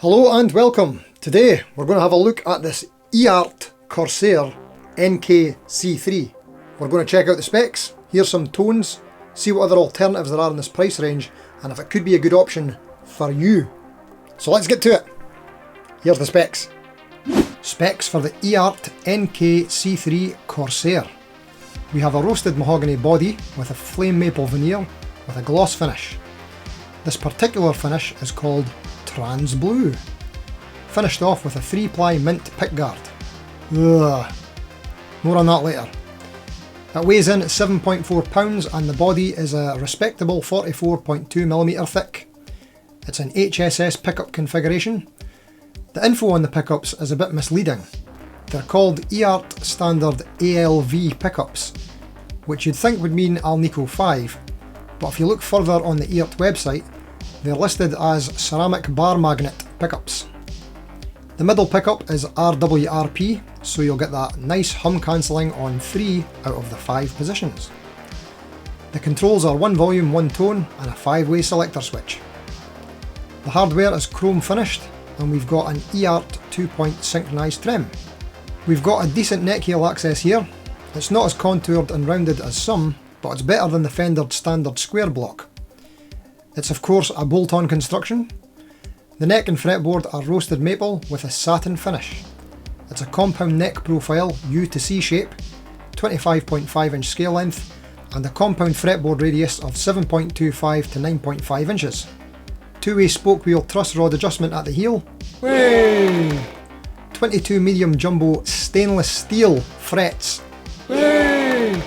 Hello and welcome. Today we're going to have a look at this EART Corsair NK-C3. We're going to check out the specs, hear some tones, see what other alternatives there are in this price range and if it could be a good option for you. So let's get to it. Here's the specs. Specs for the EART NK-C3 Corsair. We have a roasted mahogany body with a flame maple veneer with a gloss finish. This particular finish is called Trans Blue. Finished off with a 3-ply mint pickguard. Ugh. More on that later. It weighs in at 7.4 pounds and the body is a respectable 44.2mm thick. It's an HSS pickup configuration. The info on the pickups is a bit misleading. They're called EART standard ALV pickups, which you'd think would mean Alnico 5, but if you look further on the EART website, they're listed as ceramic bar magnet pickups. The middle pickup is RWRP, so you'll get that nice hum cancelling on 3 out of the 5 positions. The controls are 1 volume, 1 tone and a 5-way selector switch. The hardware is chrome finished and we've got an EART 2-point synchronised trim. We've got a decent neck heel access here. It's not as contoured and rounded as some, but it's better than the Fender standard square block. It's of course a bolt-on construction. The neck and fretboard are roasted maple with a satin finish. It's a compound neck profile U to C shape, 25.5 inch scale length, and a compound fretboard radius of 7.25 to 9.5 inches. 2-way spoke wheel truss rod adjustment at the heel. Whey! 22 medium jumbo stainless steel frets. Whey!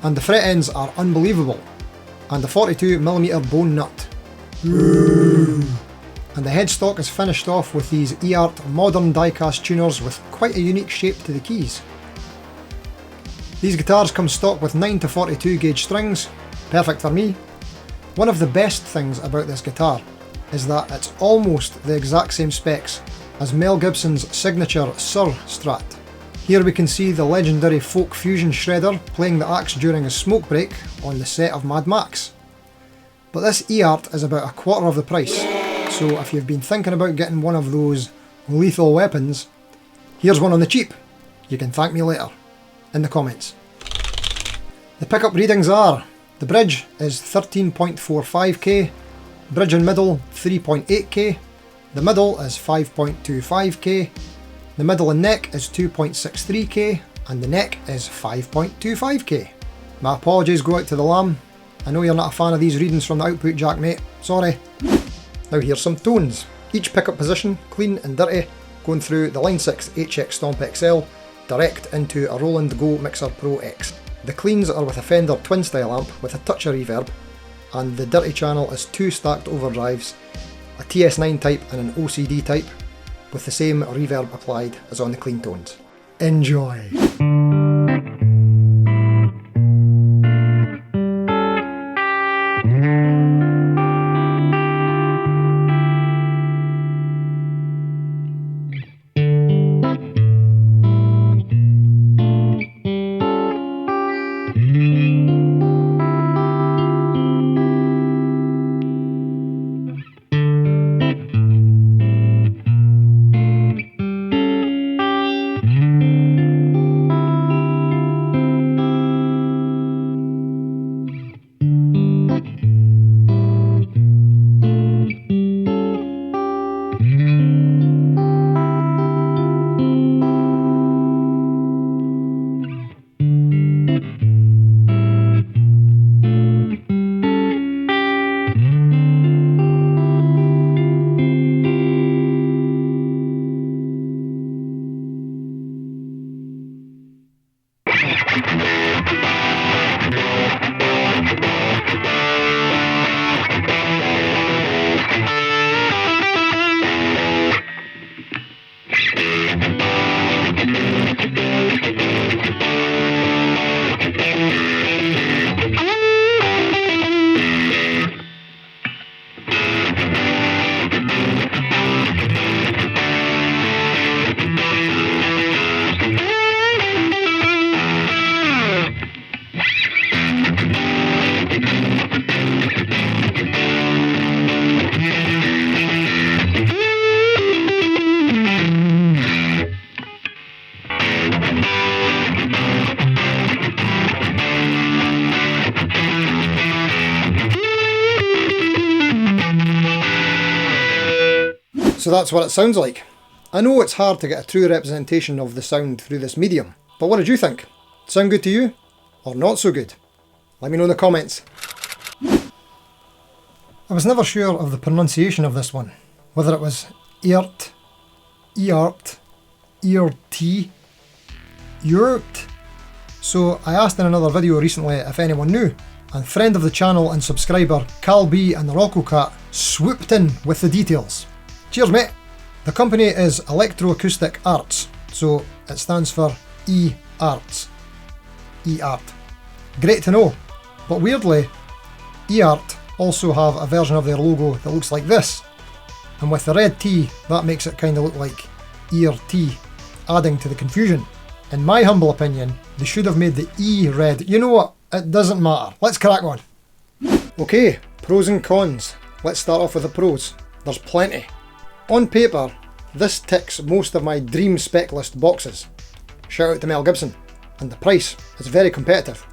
And the fret ends are unbelievable. And a 42mm bone nut. Ooh. And the headstock is finished off with these EART modern die-cast tuners with quite a unique shape to the keys. These guitars come stock with 9 to 42 gauge strings, perfect for me. One of the best things about this guitar is that it's almost the exact same specs as Mel Gibson's signature Sir Strat. Here we can see the legendary folk fusion shredder playing the axe during a smoke break on the set of Mad Max. But this EART is about a quarter of the price, so if you've been thinking about getting one of those lethal weapons, here's one on the cheap. You can thank me later, in the comments. The pickup readings are: the bridge is 13.45k, bridge and middle 3.8k, the middle is 5.25k, the middle and neck is 2.63k, and the neck is 5.25k. My apologies go out to the lamb. I know you're not a fan of these readings from the output jack, mate. Sorry. Now here's some tones. Each pickup position, clean and dirty, going through the Line 6 HX Stomp XL, direct into a Roland Go Mixer Pro X. The cleans are with a Fender twin style amp with a touch of reverb, and the dirty channel is 2 stacked overdrives, a TS9 type and an OCD type, with the same reverb applied as on the clean tones. Enjoy! So that's what it sounds like. I know it's hard to get a true representation of the sound through this medium, but what did you think? Sound good to you? Or not so good? Let me know in the comments. I was never sure of the pronunciation of this one, whether it was EART, EART, EART, EART. So I asked in another video recently if anyone knew, and friend of the channel and subscriber Karl B and the Rocco Cat swooped in with the details. Cheers mate! The company is Electroacoustic Arts, so it stands for EARTS. EART. Great to know, but weirdly, EART also have a version of their logo that looks like this, and with the red T that makes it kind of look like EART, adding to the confusion. In my humble opinion, they should have made the E red. You know what? It doesn't matter. Let's crack on. Okay, pros and cons. Let's start off with the pros. There's plenty. On paper, this ticks most of my dream spec list boxes. Shout out to Mel Gibson. And the price is very competitive.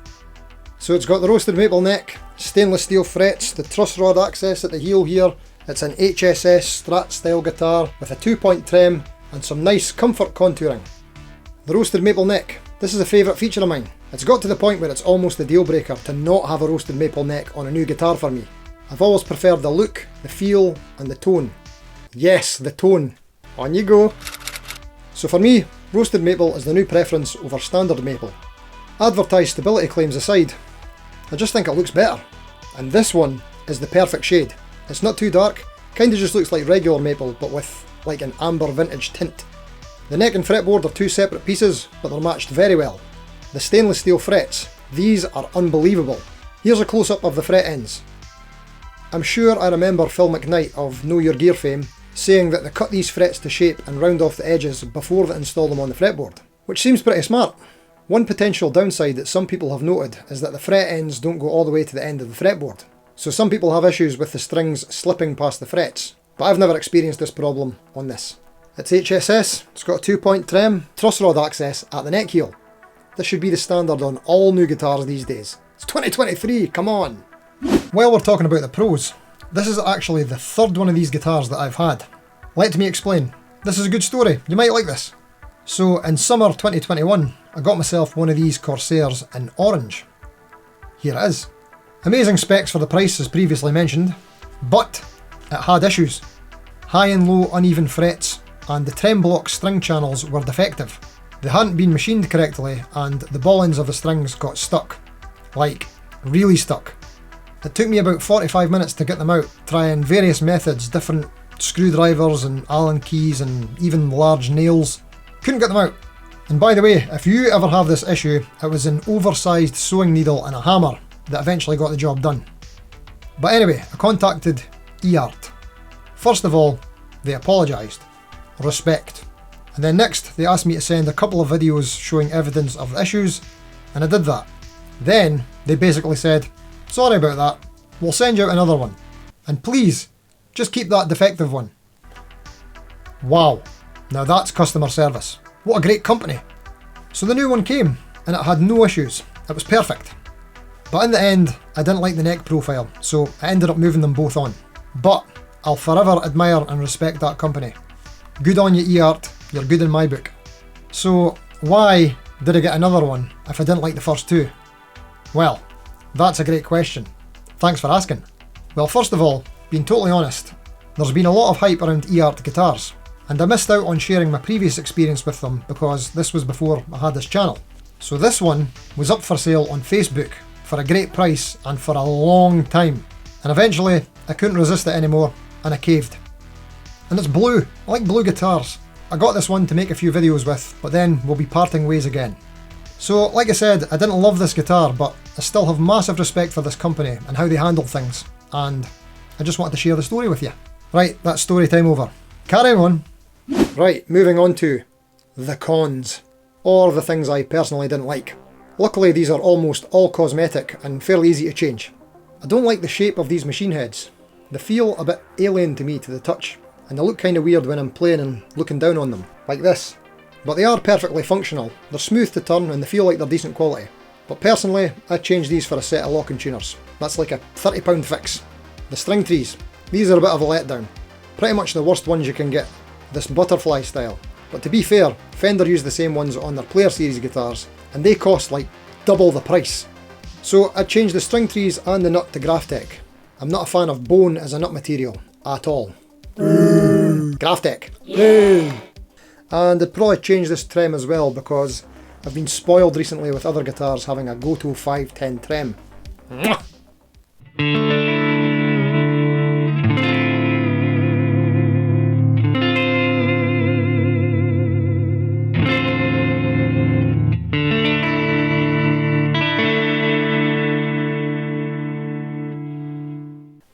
So it's got the roasted maple neck, stainless steel frets, the truss rod access at the heel here. It's an HSS Strat style guitar with a 2-point trem and some nice comfort contouring. The roasted maple neck. This is a favourite feature of mine. It's got to the point where it's almost a deal breaker to not have a roasted maple neck on a new guitar for me. I've always preferred the look, the feel and the tone. Yes, the tone. On you go. So for me, roasted maple is the new preference over standard maple. Advertised stability claims aside, I just think it looks better. And this one is the perfect shade. It's not too dark, kinda just looks like regular maple but with like an amber vintage tint. The neck and fretboard are two separate pieces, but they're matched very well. The stainless steel frets, these are unbelievable. Here's a close-up of the fret ends. I'm sure I remember Phil McKnight of Know Your Gear fame saying that they cut these frets to shape and round off the edges before they install them on the fretboard, which seems pretty smart. One potential downside that some people have noted is that the fret ends don't go all the way to the end of the fretboard, so some people have issues with the strings slipping past the frets, but I've never experienced this problem on this. It's HSS, it's got a 2-point trem, truss rod access at the neck heel. This should be the standard on all new guitars these days. It's 2023, come on! While we're talking about the pros, this is actually the third one of these guitars that I've had. Let me explain. This is a good story, you might like this. So in summer 2021, I got myself one of these Corsairs in orange. Here it is. Amazing specs for the price as previously mentioned, but it had issues. High and low uneven frets, and the trem block string channels were defective. They hadn't been machined correctly and the ball ends of the strings got stuck. Like, really stuck. It took me about 45 minutes to get them out, trying various methods, different screwdrivers and Allen keys and even large nails. Couldn't get them out. And by the way, if you ever have this issue, it was an oversized sewing needle and a hammer that eventually got the job done. But anyway, I contacted EART. First of all, they apologised. Respect. And then next, they asked me to send a couple of videos showing evidence of the issues, and I did that. Then, they basically said, sorry about that, we'll send you out another one. And please, just keep that defective one. Wow, now that's customer service. What a great company. So the new one came, and it had no issues. It was perfect. But in the end, I didn't like the neck profile, so I ended up moving them both on. But I'll forever admire and respect that company. Good on you, EART. You're good in my book. So why did I get another one if I didn't like the first two? Well, that's a great question. Thanks for asking. Well, first of all, being totally honest, there's been a lot of hype around EART guitars, and I missed out on sharing my previous experience with them because this was before I had this channel. So this one was up for sale on Facebook for a great price and for a long time, and eventually I couldn't resist it anymore and I caved. And it's blue. I like blue guitars. I got this one to make a few videos with, but then we'll be parting ways again. So, like I said, I didn't love this guitar, but I still have massive respect for this company and how they handle things, and I just wanted to share the story with you. Right, that's story time over. Carry on. Right, moving on to the cons, or the things I personally didn't like. Luckily, these are almost all cosmetic and fairly easy to change. I don't like the shape of these machine heads. They feel a bit alien to me to the touch, and they look kinda weird when I'm playing and looking down on them, like this. But they are perfectly functional, they're smooth to turn and they feel like they're decent quality. But personally, I'd change these for a set of locking tuners. That's like a £30 fix. The string trees, these are a bit of a letdown. Pretty much the worst ones you can get, this butterfly style. But to be fair, Fender use the same ones on their Player Series guitars, and they cost like double the price. So I'd change the string trees and the nut to Graphtec. I'm not a fan of bone as a nut material, at all. Graphtec! And I'd probably change this trem as well, because I've been spoiled recently with other guitars having a Goto 510 trem.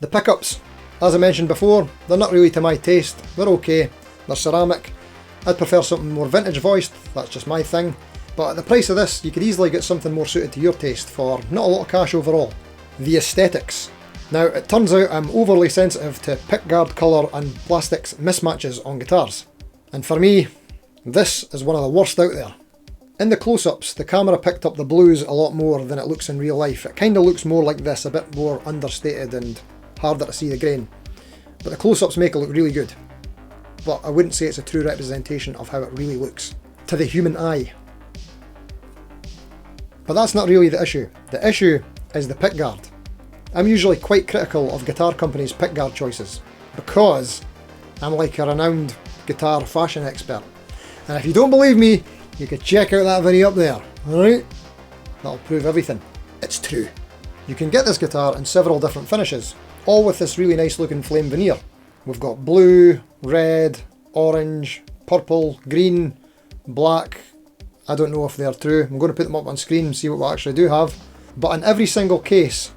The pickups, as I mentioned before, they're not really to my taste. They're okay, they're ceramic. I'd prefer something more vintage voiced, that's just my thing. But at the price of this, you could easily get something more suited to your taste for not a lot of cash overall. The aesthetics. Now, it turns out I'm overly sensitive to pickguard colour and plastics mismatches on guitars. And for me, this is one of the worst out there. In the close-ups, the camera picked up the blues a lot more than it looks in real life. It kind of looks more like this, a bit more understated and harder to see the grain. But the close-ups make it look really good. But I wouldn't say it's a true representation of how it really looks to the human eye. But that's not really the issue. The issue is the pickguard. I'm usually quite critical of guitar companies' pickguard choices because I'm like a renowned guitar fashion expert. And if you don't believe me, you can check out that video up there, alright? That'll prove everything. It's true. You can get this guitar in several different finishes, all with this really nice looking flame veneer. We've got blue, red, orange, purple, green, black. I don't know if they're true. I'm going to put them up on screen and see what we actually do have. But in every single case,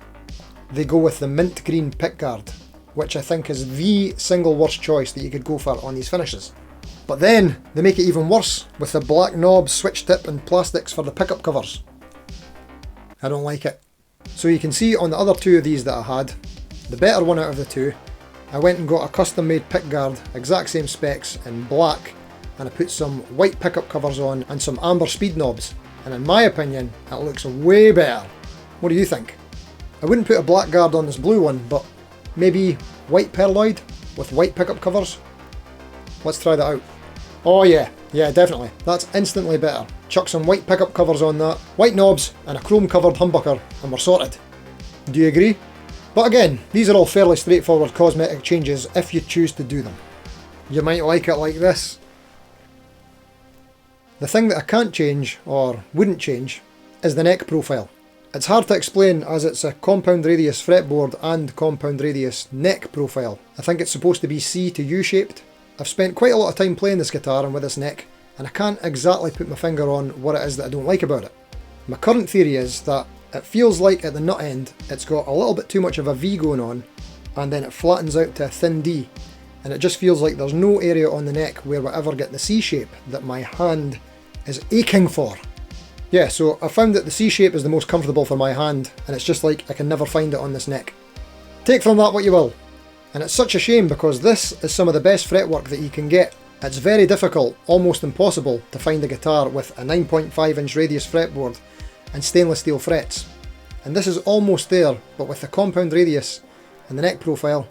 they go with the mint green pickguard, which I think is the single worst choice that you could go for on these finishes. But then, they make it even worse with the black knobs, switch tip and plastics for the pickup covers. I don't like it. So you can see on the other two of these that I had, the better one out of the two, I went and got a custom made pickguard, exact same specs, in black, and I put some white pickup covers on and some amber speed knobs, and in my opinion it looks way better. What do you think? I wouldn't put a black guard on this blue one, but maybe white perloid with white pickup covers? Let's try that out. Oh yeah, definitely, that's instantly better. Chuck some white pickup covers on that, white knobs and a chrome covered humbucker and we're sorted. Do you agree? But again, these are all fairly straightforward cosmetic changes if you choose to do them. You might like it like this. The thing that I can't change, or wouldn't change, is the neck profile. It's hard to explain as it's a compound radius fretboard and compound radius neck profile. I think it's supposed to be C to U shaped. I've spent quite a lot of time playing this guitar and with this neck, and I can't exactly put my finger on what it is that I don't like about it. My current theory is that it feels like at the nut end it's got a little bit too much of a V going on, and then it flattens out to a thin D, and it just feels like there's no area on the neck where we ever get the C shape that my hand is aching for. Yeah, so I found that the C shape is the most comfortable for my hand, and it's just like I can never find it on this neck. Take from that what you will. And it's such a shame because this is some of the best fretwork that you can get. It's very difficult, almost impossible, to find a guitar with a 9.5 inch radius fretboard and stainless steel frets. And this is almost there, but with the compound radius and the neck profile,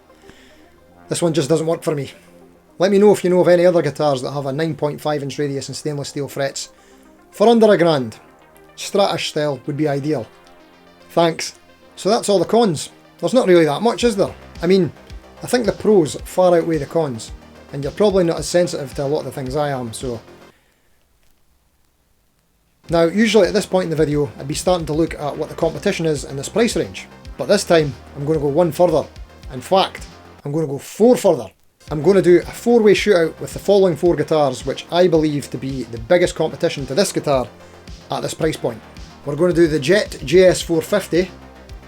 this one just doesn't work for me. Let me know if you know of any other guitars that have a 9.5 inch radius and stainless steel frets. For under £1,000, Stratish style would be ideal. Thanks. So that's all the cons. There's not really that much, is there? I mean, I think the pros far outweigh the cons, and you're probably not as sensitive to a lot of the things I am, so... Now, usually at this point in the video, I'd be starting to look at what the competition is in this price range, but this time, I'm going to go one further. In fact, I'm going to go 4 further. I'm going to do a 4-way shootout with the following 4 guitars, which I believe to be the biggest competition to this guitar at this price point. We're going to do the Jet JS450,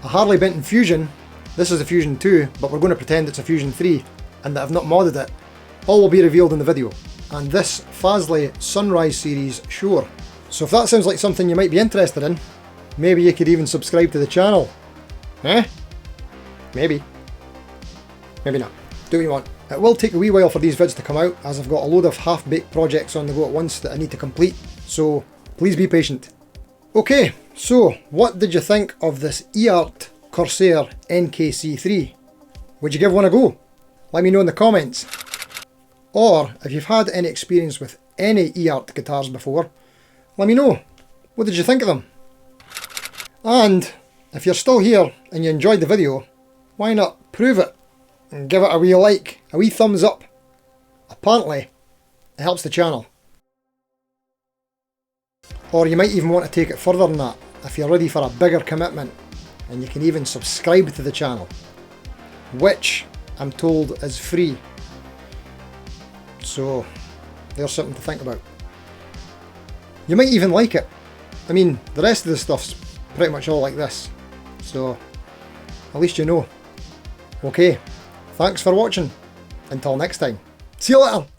a Harley Benton Fusion. This is a Fusion 2, but we're going to pretend it's a Fusion 3 and that I've not modded it. All will be revealed in the video. And this Fasley Sunrise Series Shore. So if that sounds like something you might be interested in, maybe you could even subscribe to the channel. Eh? Maybe. Maybe not. Do what you want. It will take a wee while for these vids to come out, as I've got a load of half-baked projects on the go at once that I need to complete, so please be patient. Okay, so what did you think of this EART Corsair NKC3? Would you give one a go? Let me know in the comments. Or if you've had any experience with any EART guitars before, let me know. What did you think of them? And if you're still here and you enjoyed the video, why not prove it and give it a wee like, a wee thumbs up. Apparently, it helps the channel. Or you might even want to take it further than that if you're ready for a bigger commitment, and you can even subscribe to the channel, which I'm told is free. So there's something to think about. You might even like it. I mean, the rest of the stuff's pretty much all like this, so at least you know. Okay, thanks for watching. Until next time. See you later.